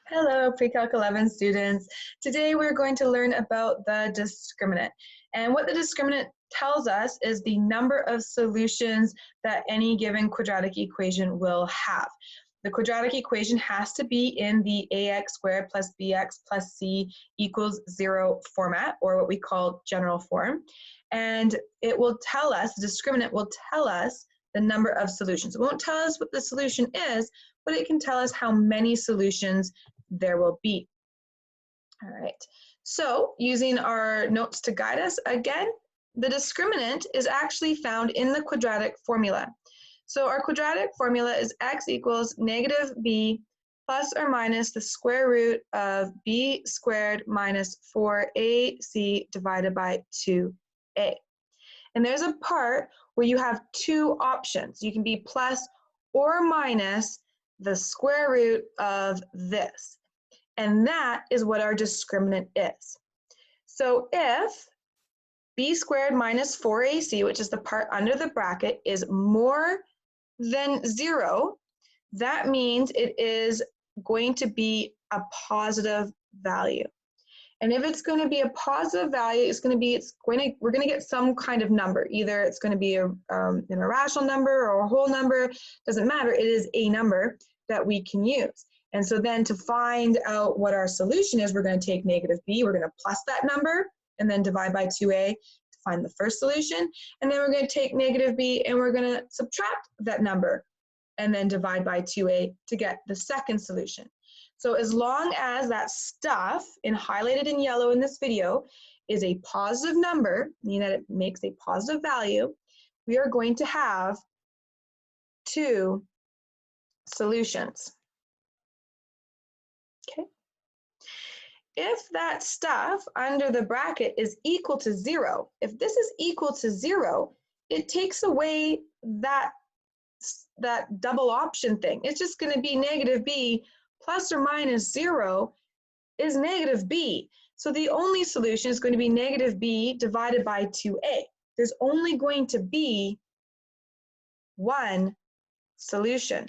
Hello, Pre-Calc 11 students. Today we're going to learn about the discriminant. And what the discriminant tells us is the number of solutions that any given quadratic equation will have. The quadratic equation has to be in the ax squared plus bx plus c equals 0 format, or what we call general form. And it will tell us, the discriminant will tell us the number of solutions. It won't tell us what the solution is, but it can tell us how many solutions there will be. All right, so using our notes to guide us again, the discriminant is actually found in the quadratic formula. So our quadratic formula is x equals negative b plus or minus the square root of b squared minus 4ac divided by 2a. And there's a part where you have two options. You can be plus or minus the square root of this. And that is what our discriminant is. So if b squared minus 4ac, which is the part under the bracket, is more than 0, that means it is going to be a positive value. And if it's going to be a positive value, we're going to get some kind of number. Either it's going to be an irrational number or a whole number, doesn't matter. It is a number that we can use. And so then to find out what our solution is, we're going to take negative b, we're going to plus that number, and then divide by 2a to find the first solution. And then we're going to take negative b and we're going to subtract that number, and then divide by 2a to get the second solution. So as long as that stuff highlighted in yellow in this video is a positive number, meaning that it makes a positive value, we are going to have two solutions. Okay. If that stuff under the bracket is equal to 0, if this is equal to 0, it takes away that double option thing. It's just going to be negative b plus or minus 0 is negative b. So the only solution is going to be negative b divided by 2a. There's only going to be one solution.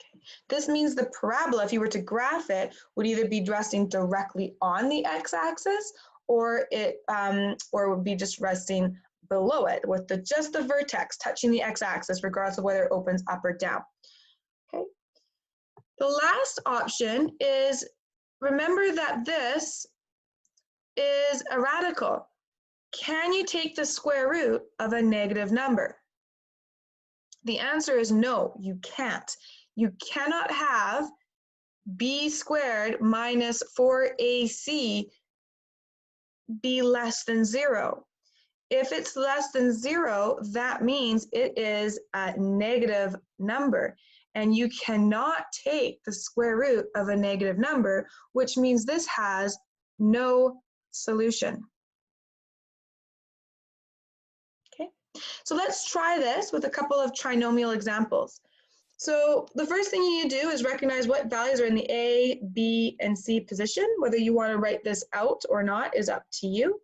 Okay. This means the parabola, if you were to graph it, would either be resting directly on the x-axis, or it would be just resting below it with just the vertex touching the x-axis, regardless of whether it opens up or down. Okay. The last option is, remember that this is a radical. Can you take the square root of a negative number? The answer is no, you can't. You cannot have b squared minus 4ac be less than 0. If it's less than 0, that means it is a negative number. And you cannot take the square root of a negative number, which means this has no solution. Okay, so let's try this with a couple of trinomial examples. So the first thing you need to do is recognize what values are in the A, B, and C position. Whether you want to write this out or not is up to you.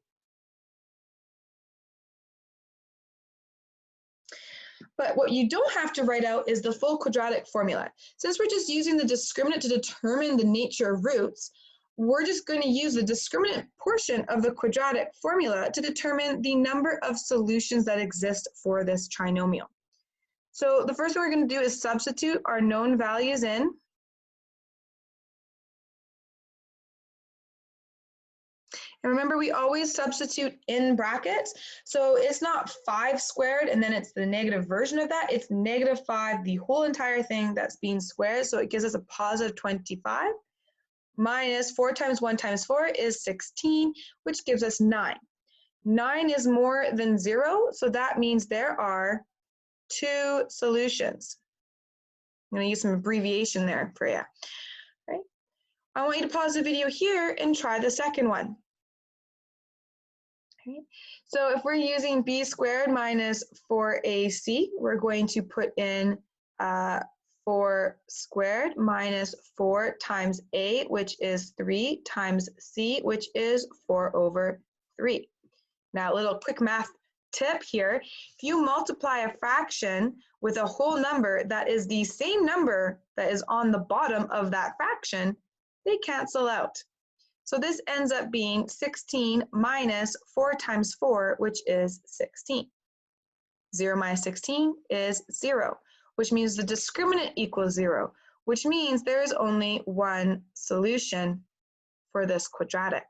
But what you don't have to write out is the full quadratic formula. Since we're just using the discriminant to determine the nature of roots, we're just going to use the discriminant portion of the quadratic formula to determine the number of solutions that exist for this trinomial. So the first thing we're going to do is substitute our known values in. And remember, we always substitute in brackets. So it's not 5 squared and then it's the negative version of that. It's negative 5, the whole entire thing that's being squared. So it gives us a positive 25. Minus 4 times 1 times 4 is 16, which gives us 9. 9 is more than 0, so that means there are 2 solutions. I'm going to use some abbreviation there for you. Right? I want you to pause the video here and try the second one. Okay. So if we're using b squared minus 4ac, we're going to put in 4 squared minus 4 times a, which is 3, times c, which is 4 over 3. Now, a little quick math tip here. If you multiply a fraction with a whole number that is the same number that is on the bottom of that fraction, they cancel out. So this ends up being 16 minus 4 times 4, which is 16. 0 minus 16 is 0, which means the discriminant equals 0, which means there is only one solution for this quadratic.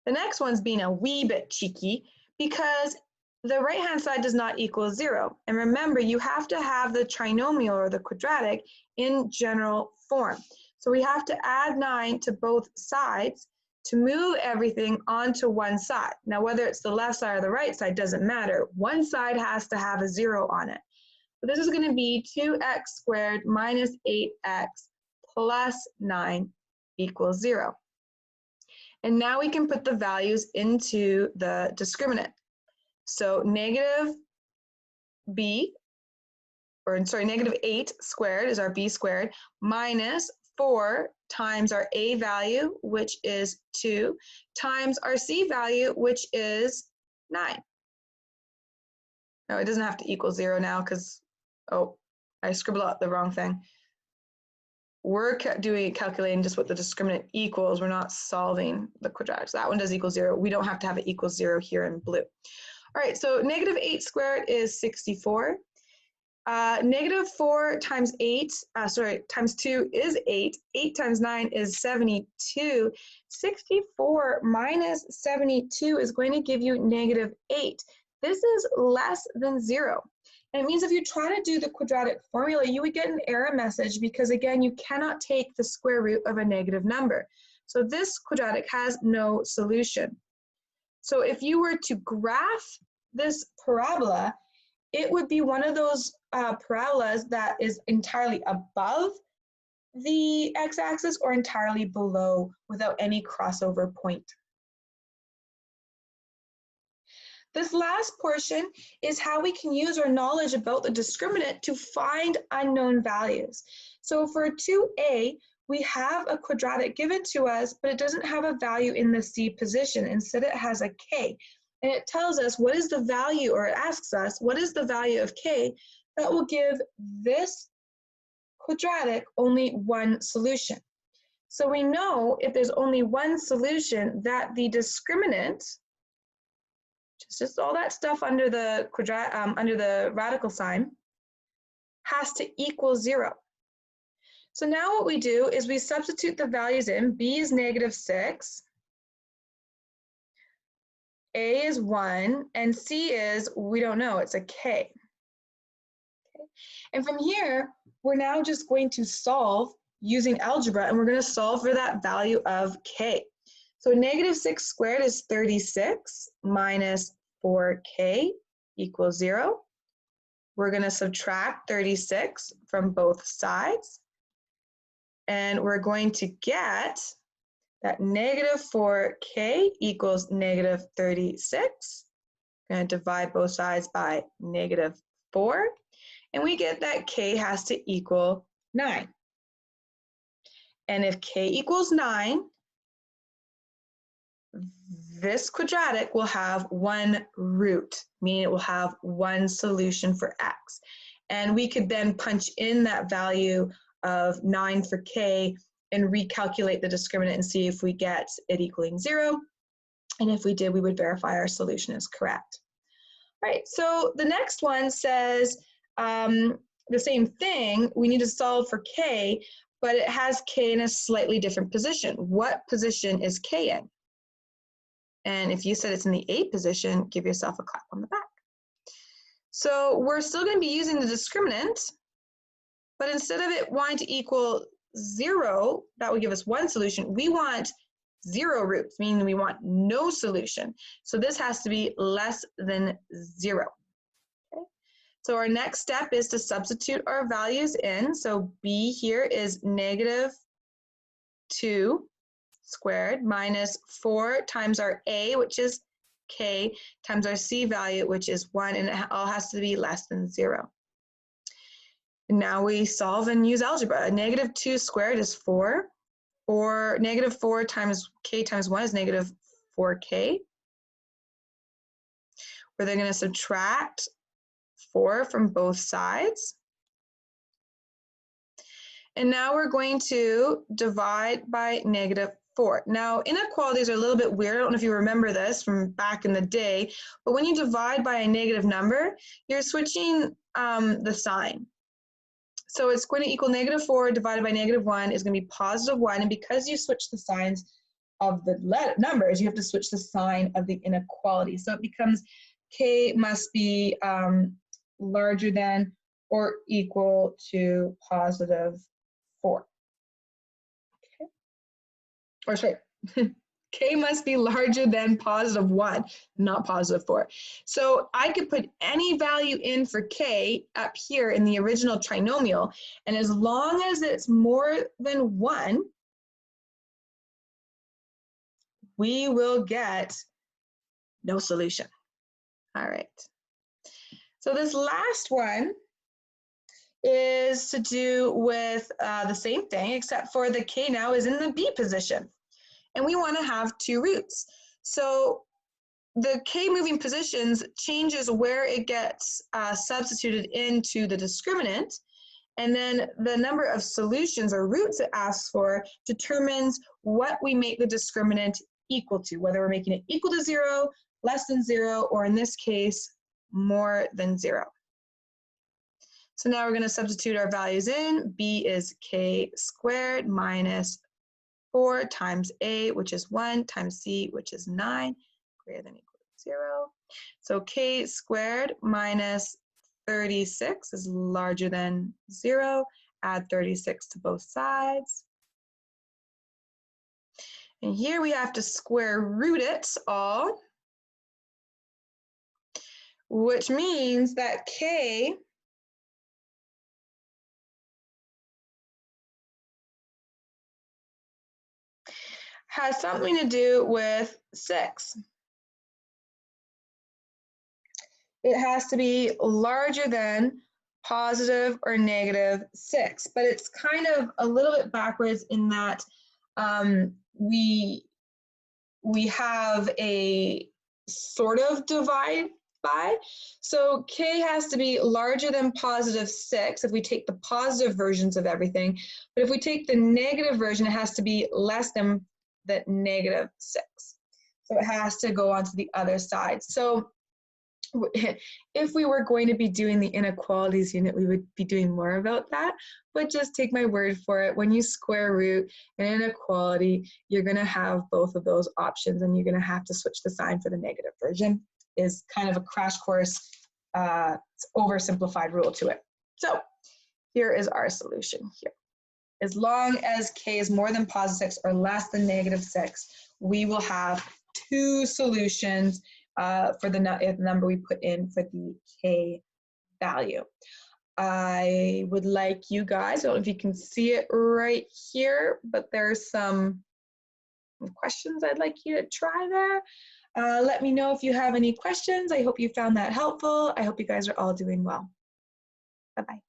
The next one's being a wee bit cheeky because the right-hand side does not equal 0. And remember, you have to have the trinomial or the quadratic in general form. So we have to add 9 to both sides to move everything onto one side. Now, whether it's the left side or the right side doesn't matter. One side has to have a 0 on it. So this is going to be 2x squared minus 8x plus 9 equals 0. And now we can put the values into the discriminant. So negative 8 squared is our b squared, minus 4 times our a value, which is 2, times our c value, which is 9. No, it doesn't have to equal 0 now because, oh, I scribbled out the wrong thing. We're calculating just what the discriminant equals. We're not solving the quadratic. So that one does equal 0. We don't have to have it equal 0 here in blue. All right, so negative 8 squared is 64. Negative 4 times 2 is 8. 8 times 9 is 72. 64 minus 72 is going to give you negative 8. This is less than 0. And it means if you try to do the quadratic formula, you would get an error message because, again, you cannot take the square root of a negative number. So this quadratic has no solution. So if you were to graph this parabola, it would be one of those parabolas that is entirely above the x-axis or entirely below without any crossover point. This last portion is how we can use our knowledge about the discriminant to find unknown values. So for 2a, we have a quadratic given to us, but it doesn't have a value in the c position. Instead, it has a k. And it tells us what is the value, or it asks us, what is the value of k that will give this quadratic only one solution. So we know if there's only one solution that the discriminant, just all that stuff under the radical sign, has to equal 0. So now what we do is we substitute the values in. B is negative 6, A is 1, and C is, we don't know, it's a K. Okay. And from here, we're now just going to solve using algebra, and we're going to solve for that value of K. So negative 6 squared is 36 minus 4k equals 0. We're going to subtract 36 from both sides. And we're going to get that negative 4k equals negative 36. We're going to divide both sides by negative 4. And we get that k has to equal 9. And if k equals 9, this quadratic will have one root, meaning it will have one solution for x. And we could then punch in that value of 9 for k and recalculate the discriminant and see if we get it equaling 0. And if we did, we would verify our solution is correct. All right, so the next one says the same thing. We need to solve for k, but it has k in a slightly different position. What position is k in? And if you said it's in the A position, give yourself a clap on the back. So we're still going to be using the discriminant, but instead of it wanting to equal 0, that would give us one solution. We want 0 roots, meaning we want no solution. So this has to be less than 0. Okay. So our next step is to substitute our values in. So B here is negative 2 squared minus 4 times our a, which is k, times our c value, which is 1, and it all has to be less than 0. And now we solve and use algebra. Negative 2 squared is 4, or negative 4 times k times 1 is negative 4k. We're then going to subtract 4 from both sides. And now we're going to divide by -4. Now, inequalities are a little bit weird. I don't know if you remember this from back in the day, but when you divide by a negative number, you're switching the sign. So it's going to equal -4 divided by -1 is going to be +1. And because you switch the signs of the numbers, you have to switch the sign of the inequality. So it becomes k must be larger than or equal to +4. Okay. Or sorry, k must be larger than +1, not +4. So I could put any value in for k up here in the original trinomial, and as long as it's more than 1, we will get no solution. All right. So this last one is to do with the same thing, except for the k now is in the b position. And we want to have 2 roots. So the k moving positions changes where it gets substituted into the discriminant. And then the number of solutions or roots it asks for determines what we make the discriminant equal to, whether we're making it equal to 0, less than 0, or in this case, more than 0. So now we're going to substitute our values in. B is k squared minus 4 times a, which is 1, times c, which is 9, greater than or equal to 0. So k squared minus 36 is larger than 0. Add 36 to both sides. And here we have to square root it all, which means that k has something to do with 6. It has to be larger than positive or -6, but it's kind of a little bit backwards in that we have a sort of divide by. So k has to be larger than +6 if we take the positive versions of everything, but if we take the negative version, it has to be less than the -6. So it has to go onto the other side. So if we were going to be doing the inequalities unit, we would be doing more about that, but just take my word for it. When you square root an inequality, you're going to have both of those options, and you're going to have to switch the sign for the negative version. Is kind of a crash course, oversimplified rule to it. So here is our solution here. As long as k is more than +6 or less than -6, we will have 2 solutions for the number we put in for the k value. I would like you guys, I don't know if you can see it right here, but there's some questions I'd like you to try there. Let me know if you have any questions. I hope you found that helpful. I hope you guys are all doing well. Bye-bye.